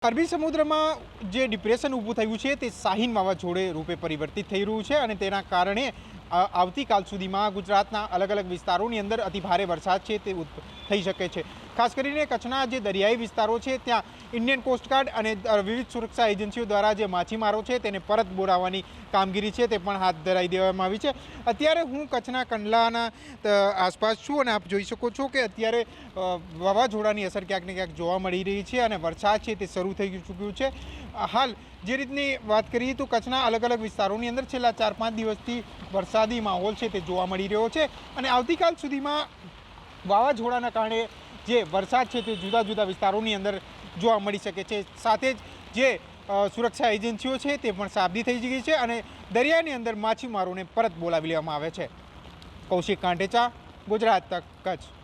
અરબી સમુદ્રમાં જે ડિપ્રેશન ઊભું થયું છે તે શાહીન વાવાઝોડે રૂપે પરિવર્તિત થઈ રહ્યું છે અને તેના કારણે આવતીકાલ સુધીમાં ગુજરાતના અલગ અલગ વિસ્તારોની અંદર અતિભારે વરસાદ છે તે થઈ શકે છે। ખાસ કરીને કચ્છના જે દરિયાઈ વિસ્તારો છે ત્યાં ઇન્ડિયન કોસ્ટગાર્ડ અને વિવિધ સુરક્ષા એજન્સીઓ દ્વારા જે માછીમારો છે તેને પરત બોલાવવાની કામગીરી છે તે પણ હાથ ધરાઈ દેવામાં આવી છે। અત્યારે હું કચ્છના કંડલાના આસપાસ છું અને આપ જોઈ શકો છો કે અત્યારે વાવાઝોડાની અસર ક્યાંક ને ક્યાંક જોવા મળી રહી છે અને વરસાદ છે તે શરૂ થઈ ચૂક્યું છે। હાલ જે રીતની વાત કરીએ તો કચ્છના અલગ અલગ વિસ્તારોની અંદર છેલ્લા 4-5 દિવસથી વરસાદી માહોલ છે તે જોવા મળી રહ્યો છે અને આવતીકાલ સુધીમાં વાવાઝોડાના કારણે જે વરસાદ છે તે જુદા જુદા વિસ્તારોની અંદર જોવા મળી શકે છે। સાથે જ જે સુરક્ષા એજન્સીઓ છે તે પણ સાબદી થઈ ગઈ છે અને દરિયાની અંદર માછીમારોને પરત બોલાવી લેવામાં આવે છે। કૌશિક કાંટેચા, ગુજરાત તક, કચ્છ।